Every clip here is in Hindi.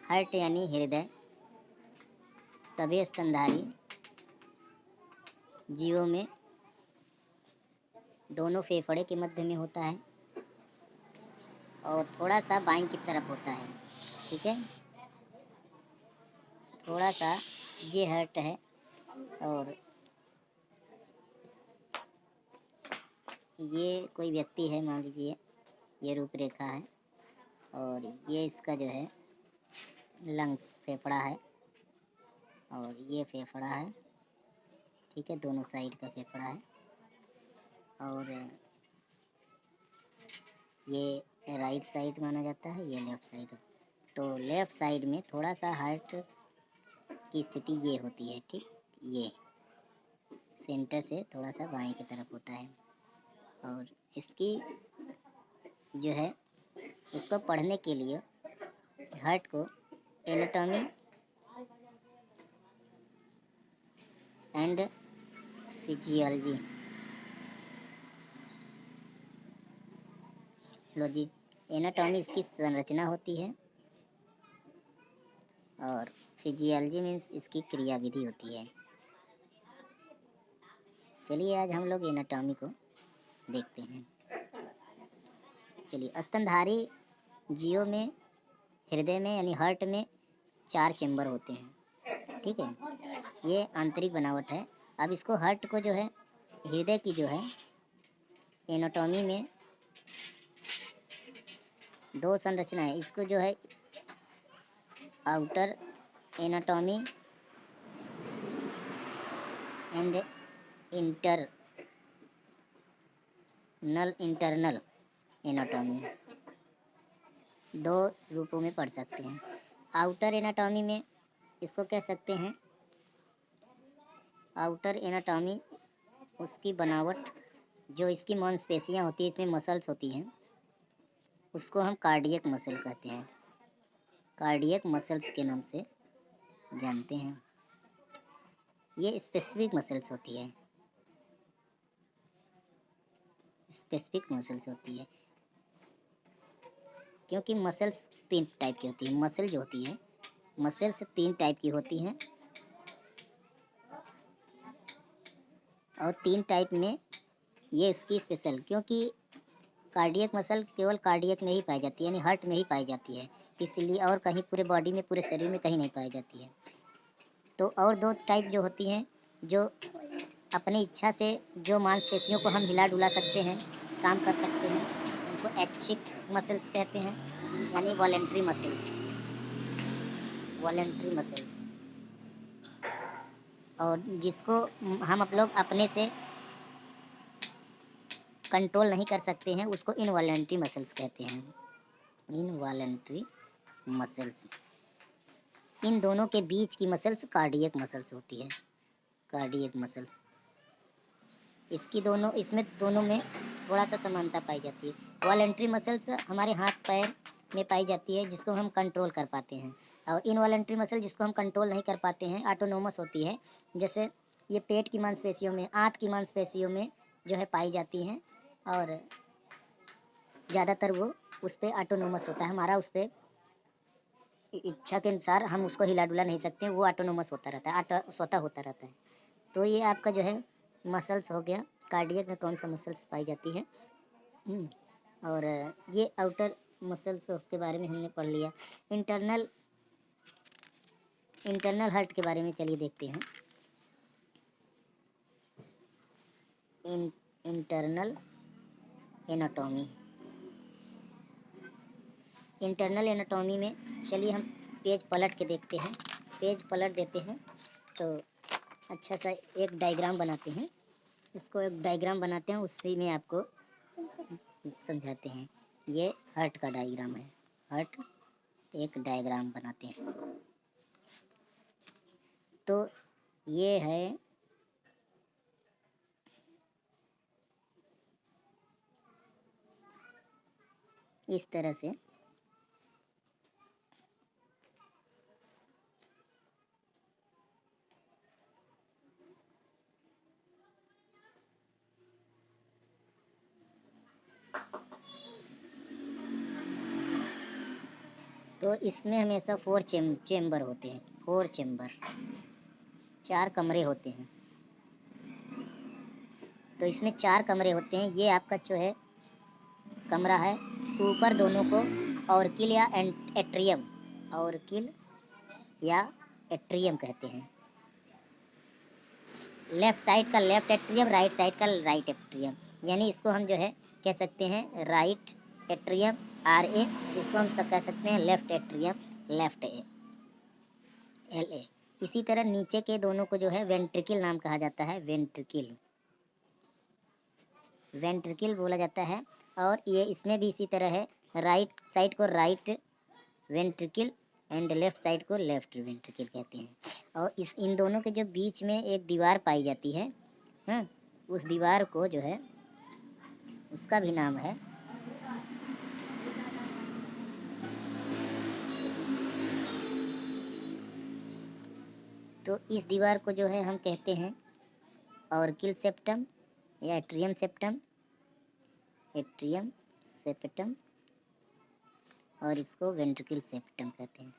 हार्ट यानी हृदय सभी स्तनधारी जीवों में दोनों फेफड़े के मध्य में होता है और थोड़ा सा बाईं की तरफ होता है। ठीक है, थोड़ा सा ये हार्ट है और ये कोई व्यक्ति है, मान लीजिए ये रूपरेखा है और ये इसका जो है लंग्स फेफड़ा है और ये फेफड़ा है। ठीक है, दोनों साइड का फेफड़ा है और ये राइट साइड माना जाता है, ये लेफ़्ट साइड। तो लेफ़्ट साइड में थोड़ा सा हार्ट की स्थिति ये होती है। ठीक, ये सेंटर से थोड़ा सा बाएं की तरफ होता है और इसकी जो है इसको पढ़ने के लिए हार्ट को एनाटॉमी एंड फिजियोलॉजी एनाटॉमी इसकी संरचना होती है और फिजियोलॉजी मीन्स इसकी क्रिया विधि होती है। चलिए आज हम लोग एनाटॉमी को देखते हैं। चलिए, स्तनधारी जीवों में हृदय में यानी हार्ट में 4 चेंबर होते हैं। ठीक है, ये आंतरिक बनावट है। अब इसको हार्ट को जो है हृदय की जो है एनाटॉमी में 2 संरचना है। इसको जो है outer anatomy and internal anatomy 2 रूपों में पढ़ सकते हैं। आउटर एनाटॉमी में इसको कह सकते हैं, आउटर एनाटॉमी उसकी बनावट जो इसकी मांसपेशियाँ होती है, इसमें मसल्स होती हैं, उसको हम कार्डियक मसल कहते हैं। कार्डियक मसल्स के नाम से जानते हैं। ये स्पेसिफिक मसल्स होती है, स्पेसिफिक मसल्स होती है क्योंकि मसल्स 3 टाइप की होती है। मसल जो होती है, मसल्स 3 टाइप की होती हैं और 3 टाइप में ये इसकी स्पेशल, क्योंकि कार्डियक मसल केवल कार्डियक में ही पाई जाती है, यानी हार्ट में ही पाई जाती है, इसलिए और कहीं पूरे बॉडी में, पूरे शरीर में कहीं नहीं पाई जाती है। तो और 2 टाइप जो होती हैं, जो अपनी इच्छा से जो मांसपेशियों को हम हिला डुला सकते हैं, काम कर सकते हैं, उनको ऐच्छिक मसल्स कहते हैं, यानी वॉलेंट्री मसल्स। वॉलेंट्री मसल्स और जिसको हम लोग अपने से कंट्रोल नहीं कर सकते हैं, उसको इनवॉलेंट्री मसल्स कहते हैं। इनवॉलेंट्री मसल्स, इन दोनों के बीच की मसल्स कार्डियक मसल्स होती है। कार्डियक मसल्स इसमें दोनों में थोड़ा सा समानता पाई जाती है। वॉलेंट्री मसल्स हमारे हाथ पैर में पाई जाती है, जिसको हम कंट्रोल कर पाते हैं, और इनवॉलेंट्री मसल जिसको हम कंट्रोल नहीं कर पाते हैं, ऑटोनोमस होती है। जैसे ये पेट की मांसपेशियों में, आंत की मांसपेशियों में जो है पाई जाती हैं और ज़्यादातर वो उस पर ऑटोनोमस होता है। हमारा उस पर इच्छा के अनुसार हम उसको हिला डुला नहीं सकते हैं, वो ऑटोनोमस होता रहता है, स्वतः होता रहता है। तो ये आपका जो है मसल्स हो गया, कार्डियक में कौन सा मसल्स पाई जाती है। और ये आउटर मसल्स के बारे में हमने पढ़ लिया। इंटरनल हार्ट के बारे में चलिए देखते हैं। इंटरनल एनाटॉमी, इंटरनल एनाटॉमी में चलिए हम पेज पलट के देखते हैं। पेज पलट देते हैं तो अच्छा सा एक डायग्राम बनाते हैं। इसको एक डायग्राम बनाते हैं, उसी में आपको समझाते हैं। ये हार्ट का डायग्राम है। हार्ट एक डायग्राम बनाते हैं। तो ये है इस तरह से तो इसमें हमेशा 4 चेम्बर होते हैं, 4 चेम्बर, 4 कमरे होते हैं। तो इसमें 4 कमरे होते हैं। ये आपका जो है कमरा है, ऊपर दोनों को ऑर्किल या एट्रियम, ऑर्किल या एट्रियम कहते हैं। लेफ्ट साइड का लेफ्ट एट्रियम, राइट साइड का राइट एट्रियम, यानी इसको हम जो है कह सकते हैं राइट एट्रियम RA, इसको हम कह सकते हैं लेफ्ट एट्रियम लेफ्ट LA। इसी तरह नीचे के दोनों को जो है वेंट्रिकल नाम कहा जाता है, वेंट्रिकल, वेंट्रिकल बोला जाता है। और ये इसमें भी इसी तरह है, राइट साइड को right ventricle and left side को लेफ्ट वेंट्रिकल कहते हैं। और इन दोनों के जो बीच में एक दीवार पाई जाती है, हाँ, उस दीवार को जो है उसका भी नाम है तो इस दीवार को जो है हम कहते हैं ऑर्किल सेप्टम या एट्रियम सेप्टम, एट्रियम सेप्टम, और इसको वेंट्रिकल सेप्टम कहते हैं।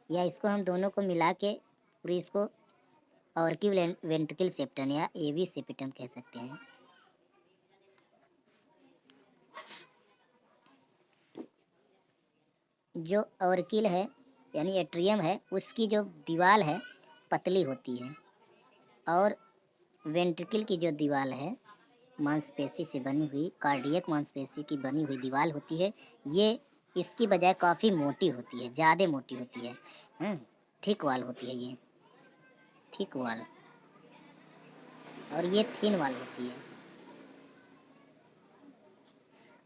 या इसको हम दोनों को मिला के पूरी इसको ऑर्किल वेंट्रिकल सेप्टम या AV सेप्टम कह सकते हैं। जो ऑर्किल है यानी एट्रियम है, उसकी जो दीवार है पतली होती है, और वेंट्रिकल की जो दीवार है मांसपेशी से बनी हुई, कार्डियक मांसपेशी की बनी हुई दीवार होती है, ये इसकी बजाय काफ़ी मोटी होती है, ज़्यादा मोटी होती है, थिक वाल होती है, ये थिक वाल, और ये थिन वाल होती है।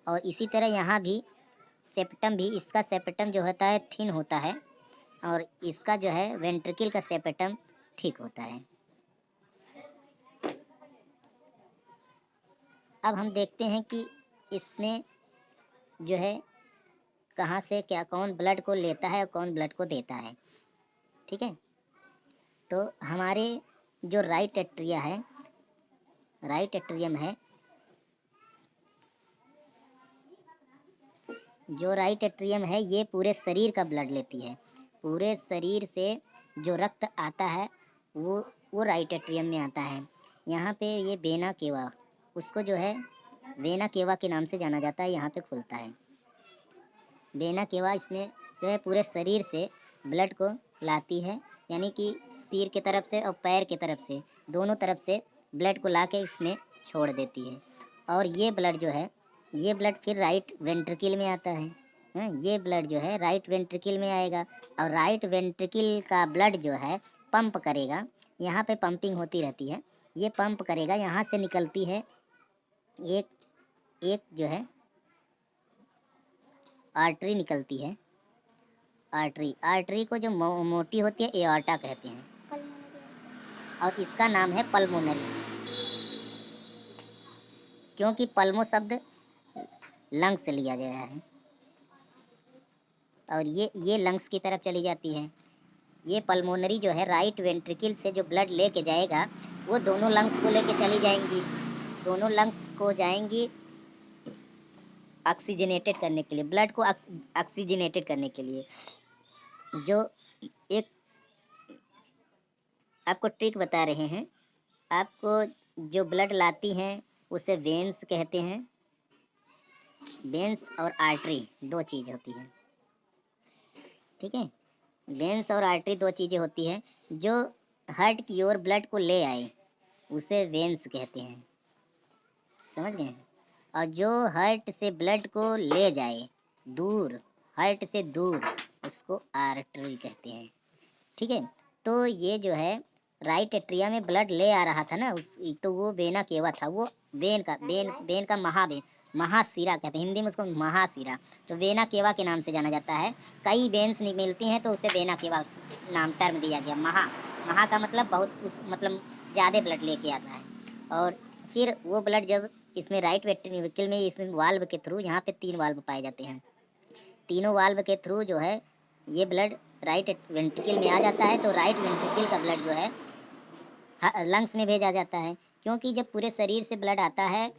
और इसी तरह यहाँ भी सेप्टम भी, इसका सेप्टम जो होता है थिन होता है, और इसका जो है वेंट्रिकल का सेप्टम थिक होता है। अब हम देखते हैं कि इसमें जो है कहाँ से क्या, कौन ब्लड को लेता है और कौन ब्लड को देता है, ठीक है। तो हमारे जो राइट एट्रिया है, राइट एट्रियम है, जो राइट एट्रियम है ये पूरे शरीर का ब्लड लेती है। पूरे शरीर से जो रक्त आता है वो राइट एट्रियम में आता है। यहाँ पे ये वेना केवा, उसको जो है वेना केवा के नाम से जाना जाता है, यहाँ पे खुलता है वेना केवा। इसमें जो है पूरे शरीर से ब्लड को लाती है, यानी कि सिर की तरफ से और पैर की तरफ से, दोनों तरफ से ब्लड को ला के इसमें छोड़ देती है। और ये ब्लड जो है, ये ब्लड फिर राइट वेंट्रिकल में आता है, ये ब्लड जो है राइट वेंट्रिकल में आएगा, और राइट वेंट्रिकल का ब्लड जो है पंप करेगा, यहाँ पे पंपिंग होती रहती है, ये पंप करेगा, यहाँ से निकलती है एक जो है आर्टरी निकलती है, आर्टरी को जो मोटी होती है एओर्टा कहते हैं, और इसका नाम है पल्मोनरी, क्योंकि पल्मो शब्द लंग्स से लिया गया है, और ये लंग्स की तरफ चली जाती है। ये पल्मोनरी जो है राइट वेंट्रिकल से जो ब्लड लेके जाएगा, वो दोनों लंग्स को लेके चली जाएंगी, दोनों लंग्स को जाएंगी ऑक्सीजनेटेड करने के लिए, ब्लड को ऑक्सीजनेटेड करने के लिए। जो एक आपको ट्रिक बता रहे हैं, आपको जो ब्लड लाती हैं उसे वेन्स कहते हैं, वेन्स और आर्टरी दो चीज़ होती हैं, ठीक है। वेन्स और आर्टरी दो चीज़ें होती हैं, जो हार्ट की ओर ब्लड को ले आए उसे वेन्स कहते हैं, समझ गए। और जो हार्ट से ब्लड को ले जाए दूर, हार्ट से दूर, उसको आर्टरी कहते हैं, ठीक है। तो ये जो है राइट एट्रिया में ब्लड ले आ रहा था ना, तो वो वेना केवा था, वो वेन का महाशिरा कहते हैं, हिंदी में उसको महाशिरा, तो वेना केवा के नाम से जाना जाता है। कई वेन्स मिलती हैं तो उसे वेना केवा नाम टर्म दिया गया। महा का मतलब बहुत, मतलब ज़्यादा ब्लड लेके आता है। और फिर वो ब्लड जब इसमें राइट वेंट्रिकल में, इसमें वाल्व के थ्रू, यहाँ पे 3 वाल्व पाए जाते हैं, तीनों वाल्व के थ्रू जो है ये ब्लड राइट वेंट्रिकल में आ जाता है, तो राइट वेंट्रिकल का ब्लड जो है लंग्स में भेजा जाता है, क्योंकि जब पूरे शरीर से ब्लड आता है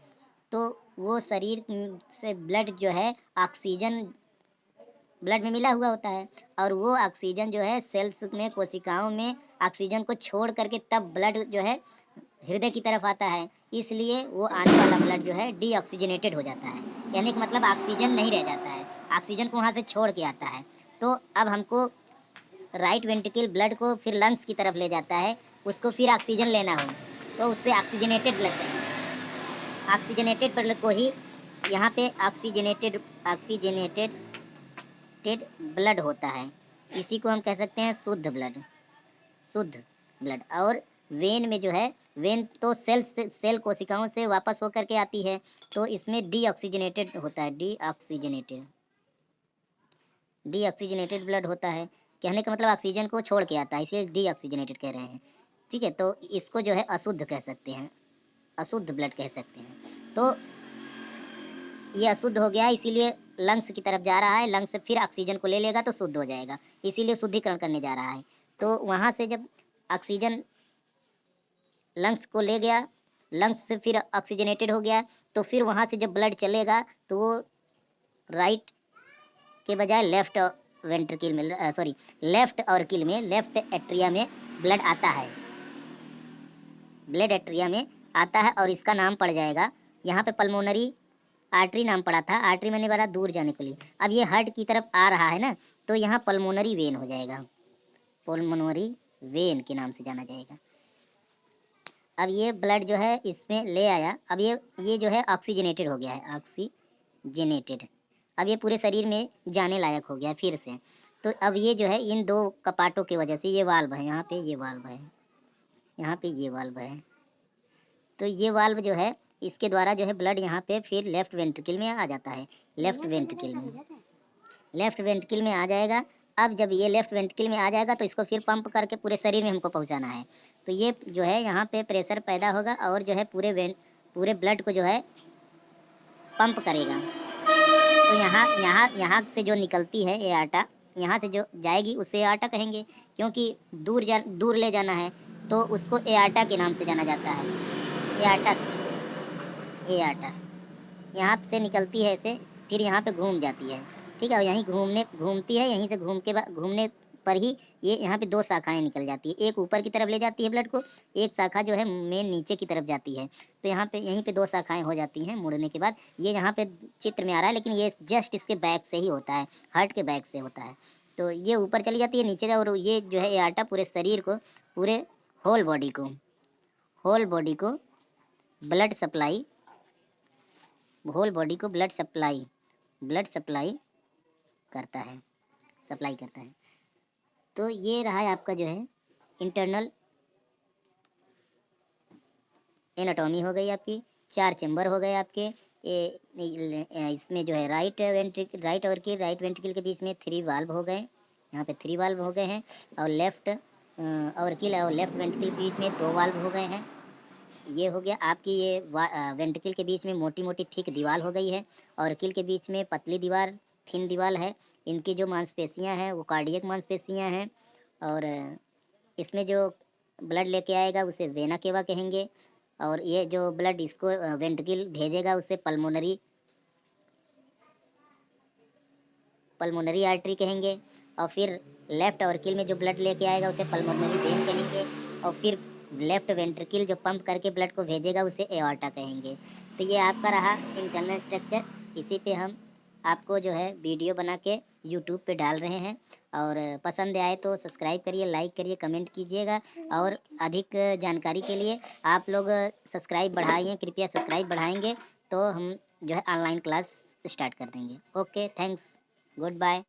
तो वो शरीर से ब्लड जो है ऑक्सीजन ब्लड में मिला हुआ होता है, और वो ऑक्सीजन जो है सेल्स में, कोशिकाओं में ऑक्सीजन को छोड़ करके तब ब्लड जो है हृदय की तरफ आता है। इसलिए वो आने वाला ब्लड जो है डीऑक्सीजनेटेड हो जाता है। कहने का मतलब ऑक्सीजन नहीं रह जाता है, ऑक्सीजन को वहाँ से छोड़ के आता है। तो अब हमको राइट वेंट्रिकल ब्लड को फिर लंग्स की तरफ ले जाता है, उसको फिर ऑक्सीजन लेना हो तो उससे ऑक्सीजनेटेड ब्लड कहेंगे। ऑक्सीजनेटेड ब्लड को ही यहाँ पे ऑक्सीजनेटेड ब्लड होता है। इसी को हम कह सकते हैं शुद्ध ब्लड, शुद्ध ब्लड। और वेन में जो है, वेन तो सेल कोशिकाओं से वापस होकर के आती है, तो इसमें डीऑक्सीजनेटेड होता है, डीऑक्सीजनेटेड ब्लड होता है। कहने का मतलब ऑक्सीजन को छोड़ के आता है, इसलिए डीऑक्सीजनेटेड कह रहे हैं। ठीक है, तो इसको जो है अशुद्ध कह सकते हैं, अशुद्ध ब्लड कह सकते हैं। तो ये अशुद्ध हो गया, इसीलिए लंग्स की तरफ जा रहा है, लंग्स से फिर ऑक्सीजन को ले लेगा तो शुद्ध हो जाएगा, इसीलिए शुद्धिकरण करने जा रहा है। तो वहाँ से जब ऑक्सीजन लंग्स को ले गया, लंग्स से फिर ऑक्सीजनेटेड हो गया, तो फिर वहाँ से जब ब्लड चलेगा तो वो राइट के बजाय लेफ्ट वेंट्रिकल में, सॉरी लेफ्ट ऑर्किल में, लेफ्ट एट्रिया में ब्लड आता है, ब्लड एट्रिया में आता है, और इसका नाम पड़ जाएगा, यहाँ पे पल्मोनरी आर्टरी नाम पड़ा था, आर्टरी मैंने बड़ा दूर जाने के लिए, अब ये हार्ट की तरफ आ रहा है ना, तो यहाँ पल्मोनरी वेन हो जाएगा, पल्मोनरी वेन के नाम से जाना जाएगा। अब ये ब्लड जो है इसमें ले आया, अब ये जो है ऑक्सीजनेटेड हो गया है, ऑक्सीजनेटेड। अब ये पूरे शरीर में जाने लायक हो गया फिर से। तो अब ये जो है इन दो कपाटों की वजह से, ये वाल्व है, यहाँ पे ये वाल्व है, यहाँ पे ये वाल्व है, तो ये वाल्व जो है इसके द्वारा जो है ब्लड यहाँ पे फिर लेफ्ट वेंट्रिकल में आ जाता है, लेफ्ट वेंट्रिकल में आ जाएगा। अब जब ये लेफ्ट वेंट्रिकल में आ जाएगा तो इसको फिर पंप करके पूरे शरीर में हमको पहुँचाना है। तो ये जो है यहाँ पे प्रेशर पैदा होगा, और जो है पूरे ब्लड को जो है पंप करेगा। तो यहाँ से जो निकलती है ये आटा, यहाँ से जो जाएगी उसे आटा कहेंगे, क्योंकि दूर ले जाना है, तो उसको एआर्टा के नाम से जाना जाता है। एआर्टा यहाँ से निकलती है ऐसे, फिर यहाँ पे घूम जाती है, ठीक है, और यहीं घूमती है, यहीं से घूमने पर ही ये यहाँ पे दो शाखाएं निकल जाती है, एक ऊपर की तरफ ले जाती है ब्लड को, एक शाखा जो है मेन नीचे की तरफ जाती है। तो यहाँ पे यहीं पे दो शाखाएं हो जाती हैं मुड़ने के बाद। ये यहाँ पे चित्र में आ रहा है, लेकिन ये जस्ट इसके बैक से ही होता है, हार्ट के बैक से होता है। तो ये ऊपर चली जाती है नीचे, और ये जो है आटा पूरे शरीर को, पूरे होल बॉडी को ब्लड सप्लाई, होल बॉडी को ब्लड सप्लाई करता है, तो ये रहा है आपका जो है इंटरनल एनाटॉमी हो गई आपकी, 4 चैम्बर हो गए आपके। इसमें जो है राइट वेंट्रिकल के बीच में 3 वाल्व हो गए, यहाँ पे 3 वाल्व हो गए हैं, और लेफ्ट ऑर्किल और लेफ्ट वेंट्रिकल के बीच में 2 वाल्व हो गए हैं। ये हो गया आपकी, ये वेंट्रिकल के बीच में मोटी मोटी थिक दीवार हो गई है, ऑर्किल के बीच में पतली दीवार, थिन दीवार है। इनकी जो मांसपेशियां हैं वो कार्डियक मांसपेशियां हैं, और इसमें जो ब्लड लेके आएगा उसे वेना केवा कहेंगे, और ये जो ब्लड इसको वेंट्रिकल भेजेगा उसे पल्मोनरी आर्टरी कहेंगे, और फिर लेफ्ट ऑर्किल में जो ब्लड लेके आएगा उसे पल्मोनरी वेन कहेंगे, और फिर लेफ्ट वेंट्रिकल जो पंप करके ब्लड को भेजेगा उसे एओर्टा कहेंगे। तो ये आपका रहा इंटरनल स्ट्रक्चर। इसी पे हम आपको जो है वीडियो बना के यूट्यूब पे डाल रहे हैं, और पसंद आए तो सब्सक्राइब करिए, लाइक करिए, कमेंट कीजिएगा, और अधिक जानकारी के लिए आप लोग सब्सक्राइब बढ़ाइए, कृपया सब्सक्राइब बढ़ाएंगे तो हम जो है ऑनलाइन क्लास स्टार्ट कर देंगे। Okay, thanks, good bye.